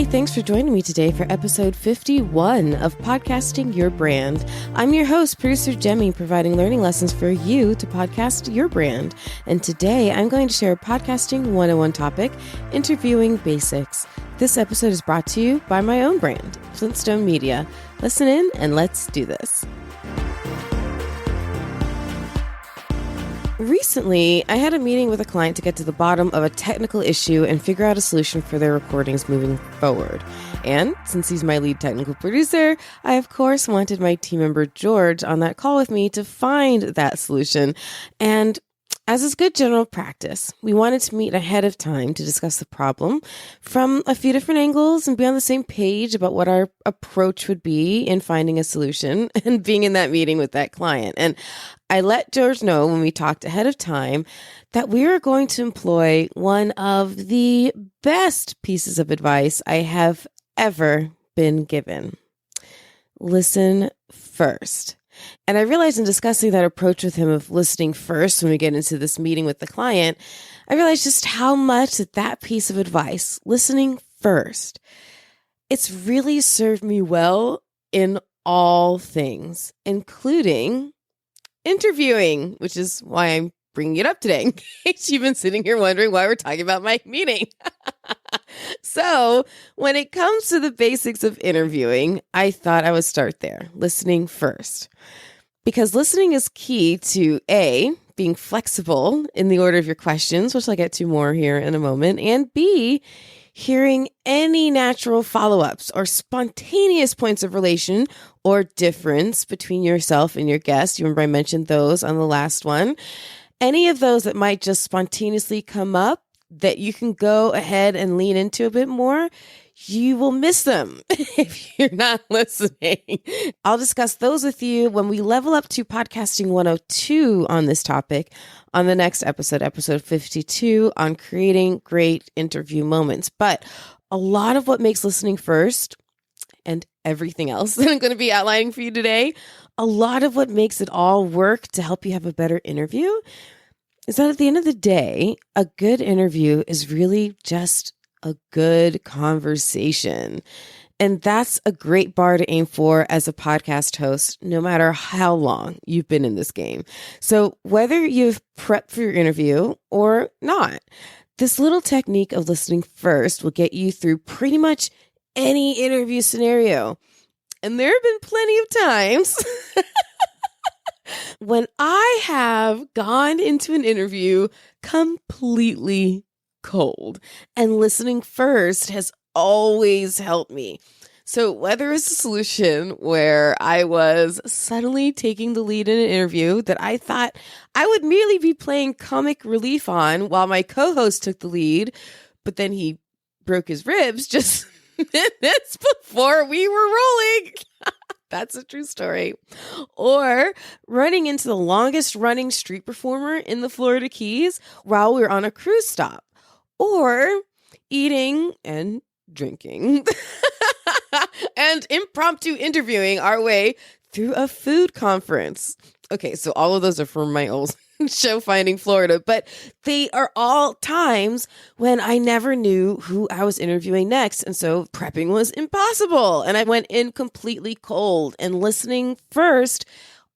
Hey, thanks for joining me today for episode 51 of Podcasting Your Brand. I'm your host, producer Jemmy, providing learning lessons for you to podcast your brand. And today I'm going to share a podcasting 101 topic, interviewing basics. This episode is brought to you by my own brand, Flint Media. Listen in and let's do this. Recently, I had a meeting with a client to get to the bottom of a technical issue and figure out a solution for their recordings moving forward. And since he's my lead technical producer, I of course wanted my team member George on that call with me to find that solution. And as is good general practice, we wanted to meet ahead of time to discuss the problem from a few different angles and be on the same page about what our approach would be in finding a solution and being in that meeting with that client. And I let George know when we talked ahead of time that we were going to employ one of the best pieces of advice I have ever been given. Listen first. And I realized in discussing that approach with him of listening first when we get into this meeting with the client, I realized just how much that piece of advice, listening first, it's really served me well in all things, including interviewing, which is why I'm bringing it up today, in case you've been sitting here wondering why we're talking about my meeting. So when it comes to the basics of interviewing, I thought I would start there, listening first. Because listening is key to A, being flexible in the order of your questions, which I'll get to more here in a moment, and B, hearing any natural follow-ups or spontaneous points of relation or difference between yourself and your guest. You remember I mentioned those on the last one. Any of those that might just spontaneously come up that you can go ahead and lean into a bit more, you will miss them if you're not listening. I'll discuss those with you when we level up to Podcasting 102 on this topic on the next episode, episode 52, on creating great interview moments. But a lot of what makes listening first and everything else that I'm going to be outlining for you today, a lot of what makes it all work to help you have a better interview is that at the end of the day, a good interview is really just a good conversation. And that's a great bar to aim for as a podcast host, no matter how long you've been in this game. So whether you've prepped for your interview or not, this little technique of listening first will get you through pretty much any interview scenario. And there have been plenty of times when I have gone into an interview completely cold, and listening first has always helped me. So whether it's a solution where I was suddenly taking the lead in an interview that I thought I would merely be playing comic relief on while my co-host took the lead, but then he broke his ribs just minutes before we were rolling. That's a true story. Or running into the longest running street performer in the Florida Keys while we were on a cruise stop. Or eating and drinking and impromptu interviewing our way through a food conference. Okay, so all of those are from my old show, Finding Florida, but they are all times when I never knew who I was interviewing next. And so prepping was impossible. And I went in completely cold, and listening first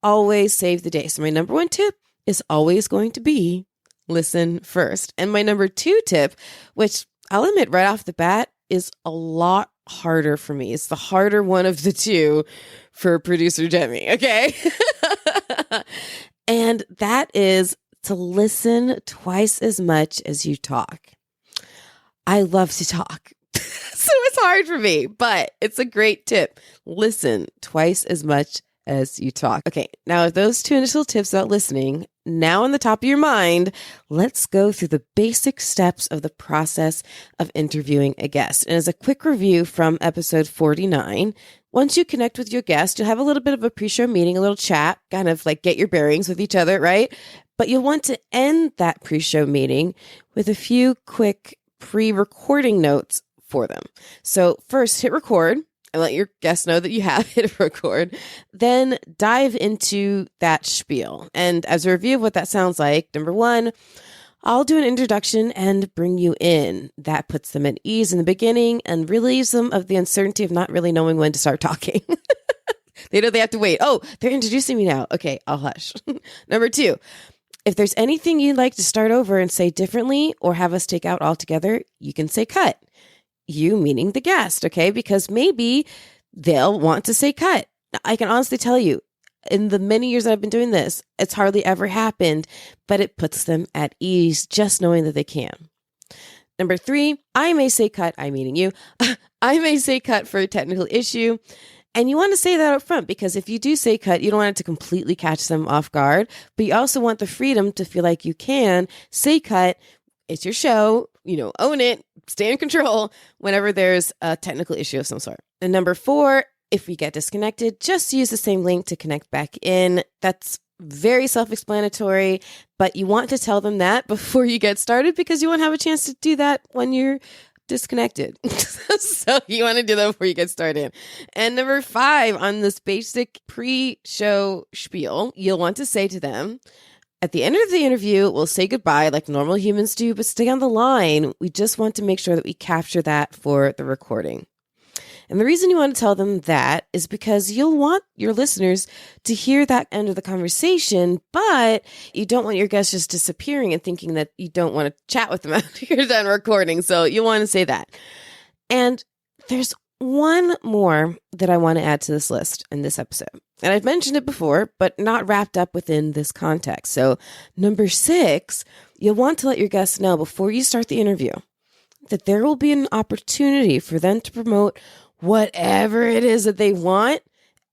always saved the day. So my number one tip is always going to be listen first. And my number two tip, which I'll admit right off the bat, is a lot harder for me. It's the harder one of the two for producer Jemmy, okay? And that is to listen twice as much as you talk. I love to talk, so it's hard for me, but it's a great tip. Listen twice as much as you talk. Okay, now those two initial tips about listening, now on the top of your mind, let's go through the basic steps of the process of interviewing a guest. And as a quick review from episode 49, once you connect with your guest, you'll have a little bit of a pre-show meeting, a little chat, kind of like get your bearings with each other, right? But you'll want to end that pre-show meeting with a few quick pre-recording notes for them. So first, hit record and let your guests know that you have hit record. Then dive into that spiel. And as a review of what that sounds like, number one, I'll do an introduction and bring you in. That puts them at ease in the beginning and relieves them of the uncertainty of not really knowing when to start talking. They know they have to wait. Oh, they're introducing me now. Okay, I'll hush. Number 2, if there's anything you'd like to start over and say differently or have us take out altogether, you can say cut. You meaning the guest, okay? Because maybe they'll want to say cut. I can honestly tell you, in the many years that I've been doing this, it's hardly ever happened, but it puts them at ease just knowing that they can. Number 3, I may say cut, I meaning you. I may say cut for a technical issue. And you want to say that up front, because if you do say cut, you don't want it to completely catch them off guard, but you also want the freedom to feel like you can say cut. It's your show, own it, stay in control whenever there's a technical issue of some sort. And number 4, if we get disconnected, just use the same link to connect back in. That's very self-explanatory, but you want to tell them that before you get started because you won't have a chance to do that when you're disconnected. So you want to do that before you get started. And number 5, on this basic pre-show spiel, you'll want to say to them, at the end of the interview, we'll say goodbye like normal humans do, but stay on the line. We just want to make sure that we capture that for the recording. And the reason you want to tell them that is because you'll want your listeners to hear that end of the conversation, but you don't want your guests just disappearing and thinking that you don't want to chat with them after you're done recording. So you want to say that. And there's one more that I want to add to this list in this episode. And I've mentioned it before, but not wrapped up within this context. So number 6, you'll want to let your guests know before you start the interview that there will be an opportunity for them to promote whatever it is that they want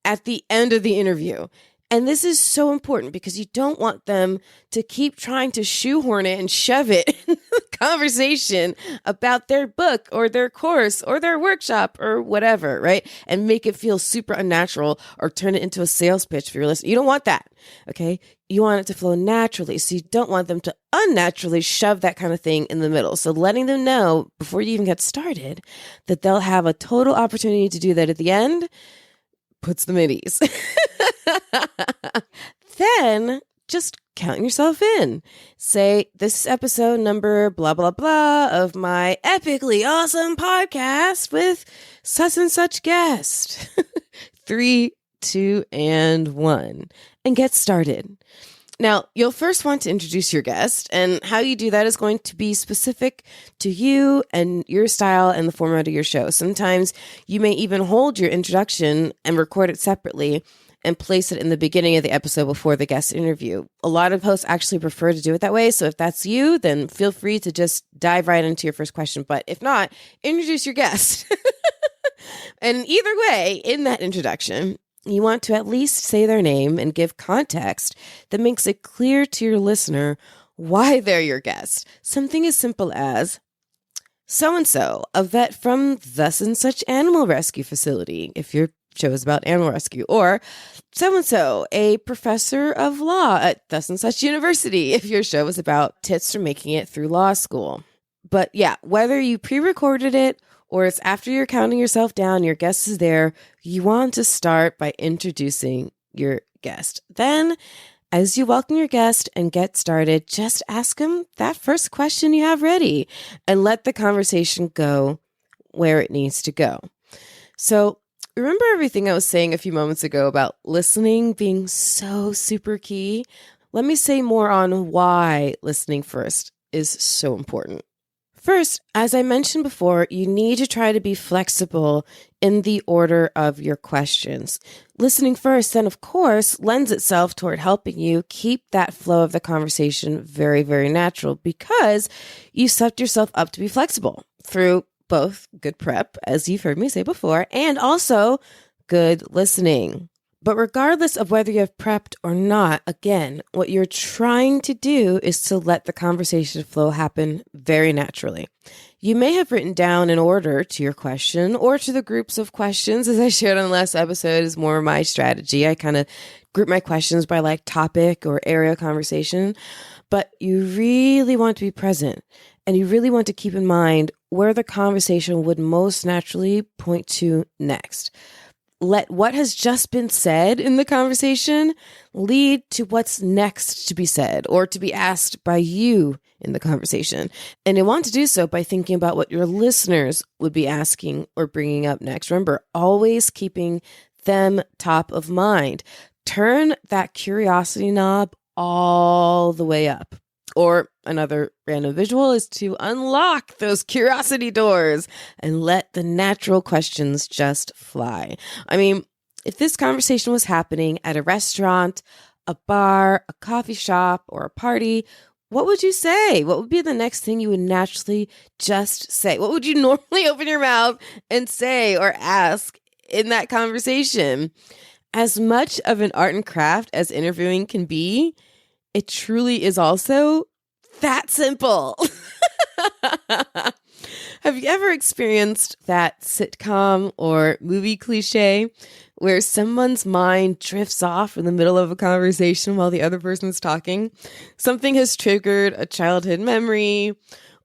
at the end of the interview. And this is so important because you don't want them to keep trying to shoehorn it and shove it in the conversation about their book or their course or their workshop or whatever, right? And make it feel super unnatural or turn it into a sales pitch for your listener. You don't want that, okay? You want it to flow naturally. So you don't want them to unnaturally shove that kind of thing in the middle. So letting them know before you even get started that they'll have a total opportunity to do that at the end puts them at ease. Then just count yourself in. Say, this is episode number blah, blah, blah of my epically awesome podcast with such and such guest. 3, 2, and 1. And get started. Now, you'll first want to introduce your guest, and how you do that is going to be specific to you and your style and the format of your show. Sometimes you may even hold your introduction and record it separately and place it in the beginning of the episode before the guest interview. A lot of hosts actually prefer to do it that way, so if that's you, then feel free to just dive right into your first question. But if not, introduce your guest. And either way, in that introduction, you want to at least say their name and give context that makes it clear to your listener why they're your guest. Something as simple as, so-and-so, a vet from thus and such animal rescue facility, if your show is about animal rescue, or so-and-so, a professor of law at thus and such university, if your show is about tips for making it through law school. But yeah, whether you pre-recorded it or it's after you're counting yourself down, your guest is there, you want to start by introducing your guest. Then, as you welcome your guest and get started, just ask them that first question you have ready and let the conversation go where it needs to go. So, remember everything I was saying a few moments ago about listening being so super key? Let me say more on why listening first is so important. First, as I mentioned before, you need to try to be flexible in the order of your questions. Listening first, then, of course, lends itself toward helping you keep that flow of the conversation very, very natural because you set yourself up to be flexible through both good prep, as you've heard me say before, and also good listening. But regardless of whether you have prepped or not, again, what you're trying to do is to let the conversation flow happen very naturally. You may have written down an order to your question or to the groups of questions, as I shared on the last episode is more my strategy. I kind of group my questions by like topic or area of conversation, but you really want to be present and you really want to keep in mind where the conversation would most naturally point to next. let what has just been said in the conversation lead to what's next to be said or to be asked by you in the conversation. And you want to do so by thinking about what your listeners would be asking or bringing up next. Remember, always keeping them top of mind. Turn that curiosity knob all the way up. Or another random visual is to unlock those curiosity doors and let the natural questions just fly. I mean, if this conversation was happening at a restaurant, a bar, a coffee shop, or a party, what would you say? What would be the next thing you would naturally just say? What would you normally open your mouth and say or ask in that conversation? As much of an art and craft as interviewing can be, it truly is also that simple. Have you ever experienced that sitcom or movie cliche where someone's mind drifts off in the middle of a conversation while the other person's talking? Something has triggered a childhood memory,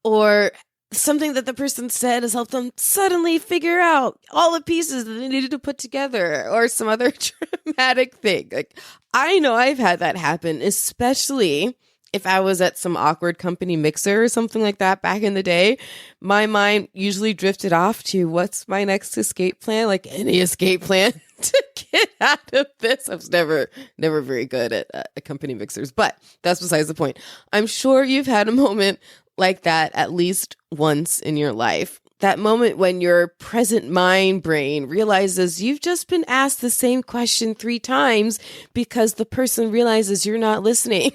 or something that the person said has helped them suddenly figure out all the pieces that they needed to put together, or some other dramatic thing. Like, I know I've had that happen, especially if I was at some awkward company mixer or something like that back in the day. My mind usually drifted off to what's my next escape plan, like any escape plan to get out of this. I was never very good at company mixers, but that's besides the point. I'm sure you've had a moment like that at least once in your life. That moment when your present mind brain realizes you've just been asked the same question 3 times because the person realizes you're not listening.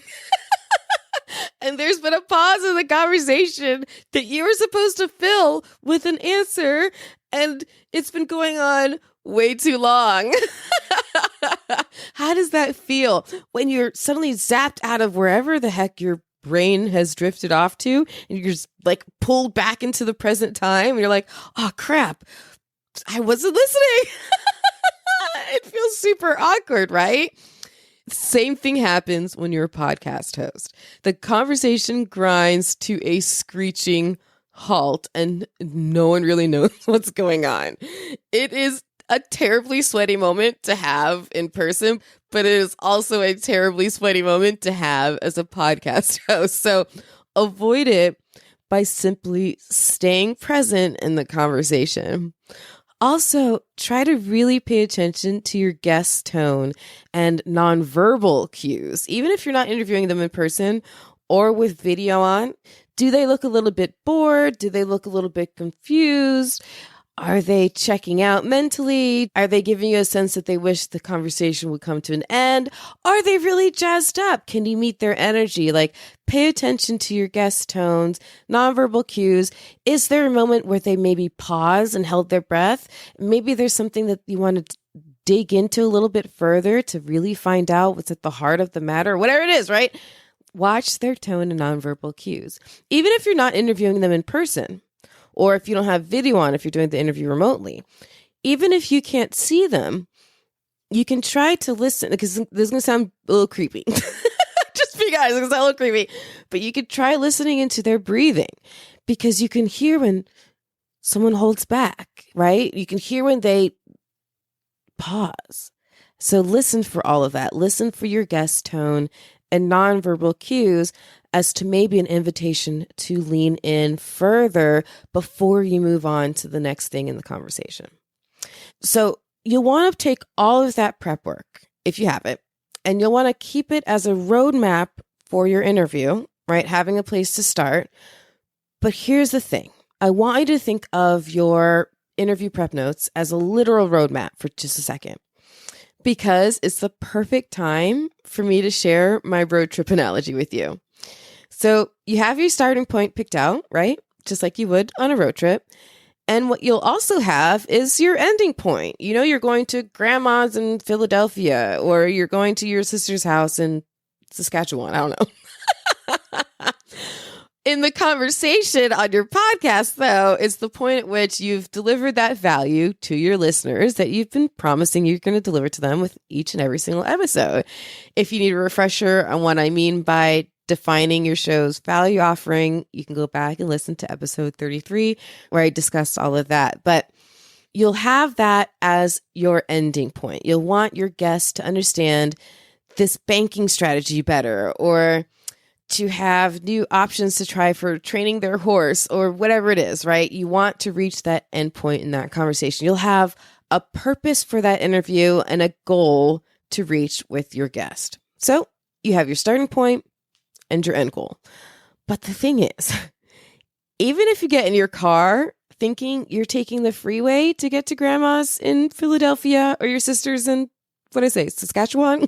And there's been a pause in the conversation that you were supposed to fill with an answer, and it's been going on way too long. How does that feel when you're suddenly zapped out of wherever the heck your brain has drifted off to, and you're just like pulled back into the present time, and you're like, oh crap, I wasn't listening. It feels super awkward, right? Same thing happens when you're a podcast host. The conversation grinds to a screeching halt and no one really knows what's going on. It is a terribly sweaty moment to have in person, but it is also a terribly sweaty moment to have as a podcast host. So avoid it by simply staying present in the conversation. Also, try to really pay attention to your guest's tone and nonverbal cues. Even if you're not interviewing them in person or with video on, do they look a little bit bored? Do they look a little bit confused? Are they checking out mentally? Are they giving you a sense that they wish the conversation would come to an end? Are they really jazzed up? Can you meet their energy? Like, pay attention to your guest tones, nonverbal cues. Is there a moment where they maybe paused and held their breath? Maybe there's something that you want to dig into a little bit further to really find out what's at the heart of the matter, whatever it is, right? Watch their tone and nonverbal cues. Even if you're not interviewing them in person, or if you don't have video on, if you're doing the interview remotely, even if you can't see them, you can try to listen, because this is going to sound a little creepy. Just be guys, it's going to sound a little creepy. But you could try listening into their breathing, because you can hear when someone holds back, right? You can hear when they pause. So listen for all of that. Listen for your guest tone and nonverbal cues as to maybe an invitation to lean in further before you move on to the next thing in the conversation. So you'll want to take all of that prep work, if you have it, and you'll want to keep it as a roadmap for your interview, right? Having a place to start. But here's the thing. I want you to think of your interview prep notes as a literal roadmap for just a second, because it's the perfect time for me to share my road trip analogy with you. So you have your starting point picked out, right? Just like you would on a road trip. And what you'll also have is your ending point. You know, you're going to grandma's in Philadelphia, or you're going to your sister's house in Saskatchewan. I don't know. In the conversation on your podcast, though, it's the point at which you've delivered that value to your listeners that you've been promising you're going to deliver to them with each and every single episode. If you need a refresher on what I mean by defining your show's value offering, you can go back and listen to episode 33, where I discussed all of that. But you'll have that as your ending point. You'll want your guest to understand this banking strategy better, or to have new options to try for training their horse, or whatever it is, right? You want to reach that end point in that conversation. You'll have a purpose for that interview and a goal to reach with your guest. So you have your starting point and your end goal. But the thing is, even if you get in your car thinking you're taking the freeway to get to grandma's in Philadelphia or your sister's in, Saskatchewan,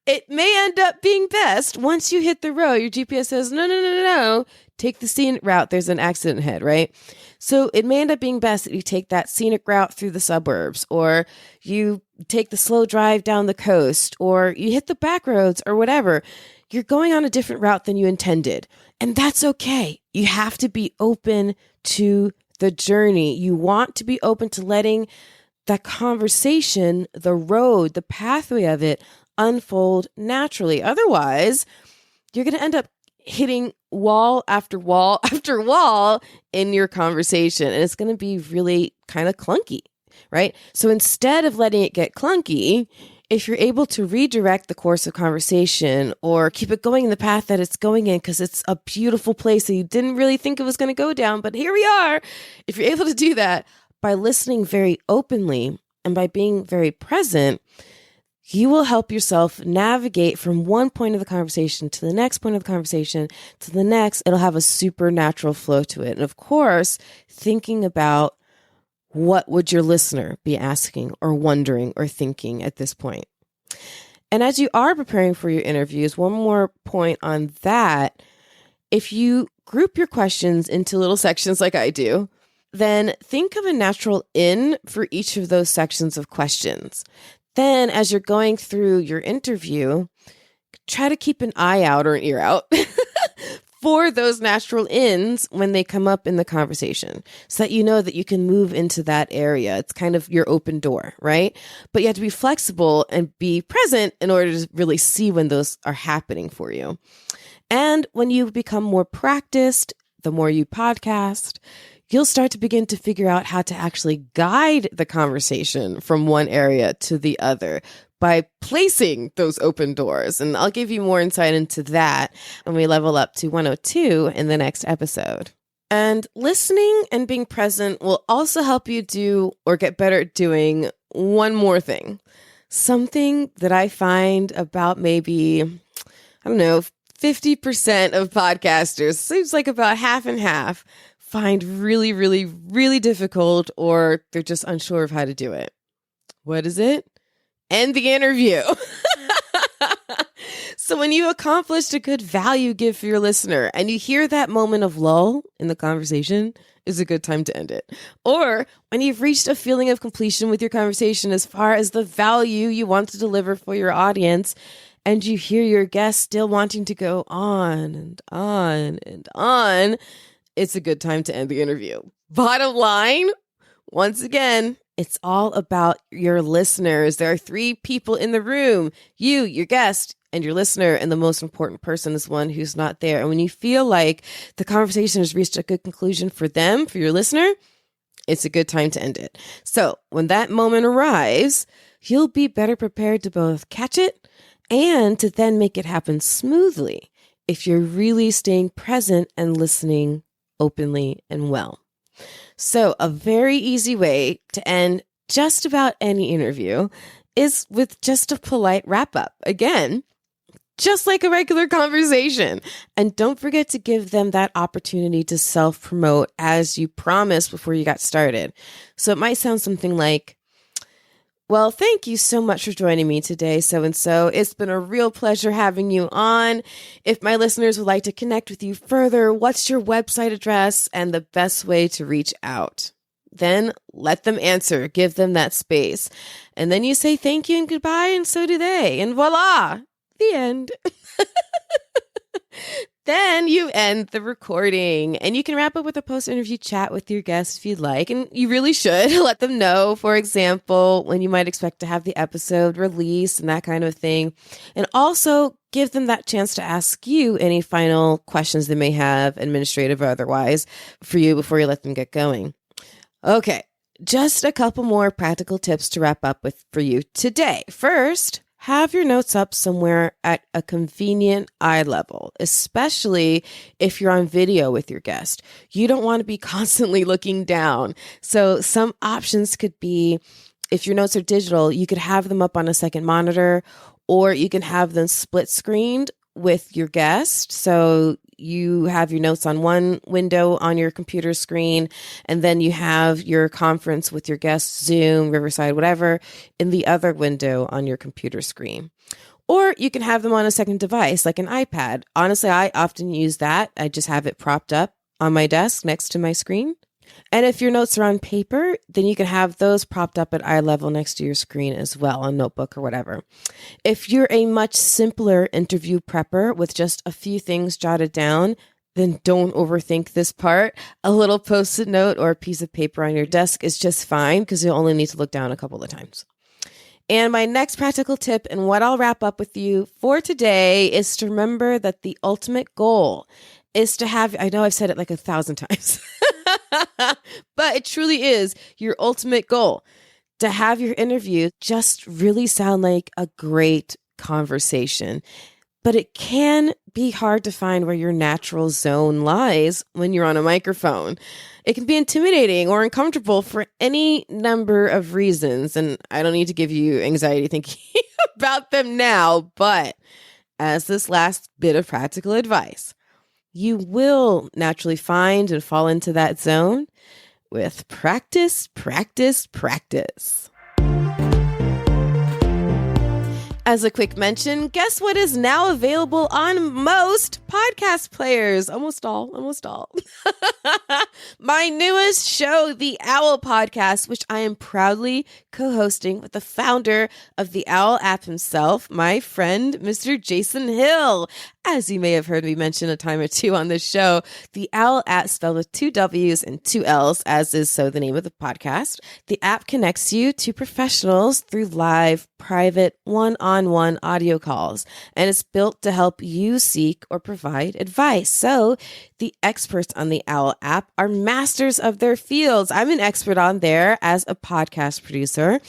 it may end up being best once you hit the road. Your GPS says, no, take the scenic route. There's an accident ahead, right? So it may end up being best that you take that scenic route through the suburbs, or you take the slow drive down the coast, or you hit the back roads or whatever. You're going on a different route than you intended. And that's okay. You have to be open to the journey. You want to be open to letting that conversation, the road, the pathway of it unfold naturally. Otherwise, you're going to end up hitting wall after wall after wall in your conversation. And it's going to be really kind of clunky, right? So instead of letting it get clunky, if you're able to redirect the course of conversation or keep it going in the path that it's going in, because it's a beautiful place that you didn't really think it was going to go down, but here we are. If you're able to do that by listening very openly and by being very present, you will help yourself navigate from one point of the conversation to the next point of the conversation to the next. It'll have a supernatural flow to it. And of course, thinking about what would your listener be asking or wondering or thinking at this point. And as you are preparing for your interviews, one more point on that. If you group your questions into little sections like I do, then think of a natural in for each of those sections of questions. Then as you're going through your interview, try to keep an eye out or an ear out for those natural ins when they come up in the conversation, so that you know that you can move into that area. It's kind of your open door, right? But you have to be flexible and be present in order to really see when those are happening for you. And when you become more practiced, the more you podcast, you'll start to begin to figure out how to actually guide the conversation from one area to the other by placing those open doors. And I'll give you more insight into that when we level up to 102 in the next episode. And listening and being present will also help you do or get better at doing one more thing. Something that I find about maybe, 50% of podcasters, seems like about half and half, find really, really, really difficult, or they're just unsure of how to do it. What is it? End the interview. So when you accomplished a good value give for your listener and you hear that moment of lull in the conversation, is a good time to end it. Or when you've reached a feeling of completion with your conversation as far as the value you want to deliver for your audience, and you hear your guest still wanting to go on and on and on, it's a good time to end the interview. Bottom line, once again, it's all about your listeners. There are 3 people in the room: you, your guest, and your listener. And the most important person is one who's not there. And when you feel like the conversation has reached a good conclusion for them, for your listener, it's a good time to end it. So when that moment arrives, you'll be better prepared to both catch it and to then make it happen smoothly if you're really staying present and listening openly and well. So a very easy way to end just about any interview is with just a polite wrap up. Again, just like a regular conversation. And don't forget to give them that opportunity to self-promote as you promised before you got started. So it might sound something like, well, thank you so much for joining me today, so-and-so. It's been a real pleasure having you on. If my listeners would like to connect with you further, what's your website address and the best way to reach out? Then let them answer. Give them that space. And then you say thank you and goodbye, and so do they. And voila, the end. Then you end the recording, and you can wrap up with a post-interview chat with your guest if you'd like. And you really should let them know, for example, when you might expect to have the episode released and that kind of thing. And also give them that chance to ask you any final questions they may have, administrative or otherwise, for you before you let them get going. Okay, just a couple more practical tips to wrap up with for you today. First, have your notes up somewhere at a convenient eye level, especially if you're on video with your guest. You don't want to be constantly looking down. So some options could be, if your notes are digital, you could have them up on a second monitor, or you can have them split screened with your guest. So you have your notes on one window on your computer screen, and then you have your conference with your guest, Zoom, Riverside, whatever, in the other window on your computer screen. Or you can have them on a second device, like an iPad. Honestly, I often use that. I just have it propped up on my desk next to my screen. And if your notes are on paper, then you can have those propped up at eye level next to your screen as well, on notebook or whatever. If you're a much simpler interview prepper with just a few things jotted down, then don't overthink this part. A little post-it note or a piece of paper on your desk is just fine, because you'll only need to look down a couple of times. And my next practical tip, and what I'll wrap up with you for today, is to remember that the ultimate goal is to have, I know I've said it like 1,000 times, but it truly is your ultimate goal, to have your interview just really sound like a great conversation. But it can be hard to find where your natural zone lies when you're on a microphone. It can be intimidating or uncomfortable for any number of reasons, and I don't need to give you anxiety thinking about them now, but as this last bit of practical advice, you will naturally find and fall into that zone with practice, practice, practice. As a quick mention, guess what is now available on most podcast players? Almost all. My newest show, The Owl Podcast, which I am proudly co-hosting with the founder of the Owl app himself, my friend, Mr. Jason Hill. As you may have heard me mention a time or two on this show, the Owl app, spelled with 2 W's and 2 L's, as is so the name of the podcast. The app connects you to professionals through live, private, one-on-one audio calls, and it's built to help you seek or provide advice. So the experts on the Owl app are masters of their fields. I'm an expert on there as a podcast producer,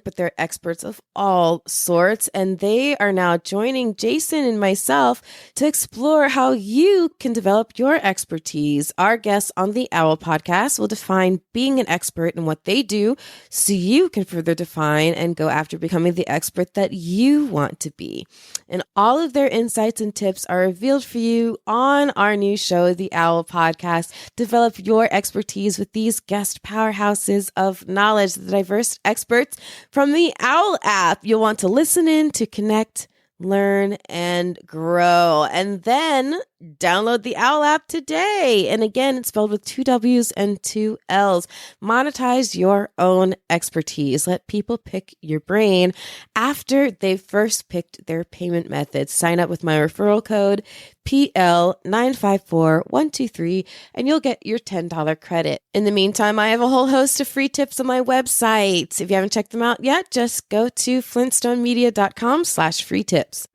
but they're experts of all sorts, and they are now joining Jason and myself to explore how you can develop your expertise. Our guests on the Owl Podcast will define being an expert in what they do, so you can further define and go after becoming the expert that you want to be. And all of their insights and tips are revealed for you on our new show, The Owl Podcast. Develop your expertise with these guest powerhouses of knowledge, the diverse experts from the Owl app. You'll want to listen in to connect, learn, and grow. And then download the Owl app today. And again, it's spelled with 2 W's and 2 L's. Monetize your own expertise. Let people pick your brain after they've first picked their payment methods. Sign up with my referral code PL954123 and you'll get your $10 credit. In the meantime, I have a whole host of free tips on my website. If you haven't checked them out yet, just go to flintstonemedia.com/free tips.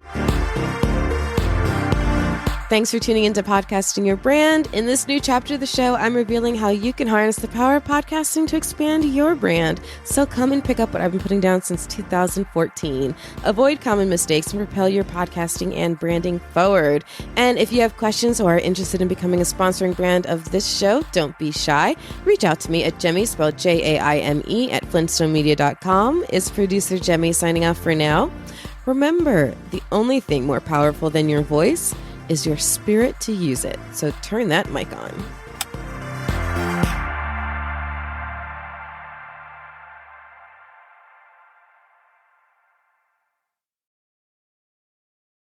Thanks for tuning into Podcasting Your Brand. In this new chapter of the show, I'm revealing how you can harness the power of podcasting to expand your brand. So come and pick up what I've been putting down since 2014. Avoid common mistakes and propel your podcasting and branding forward. And if you have questions or are interested in becoming a sponsoring brand of this show, don't be shy. Reach out to me at Jemmy, spelled Jaime, at flintstonemedia.com. It's producer Jemmy signing off for now. Remember, the only thing more powerful than your voice is your spirit to use it. So turn that mic on.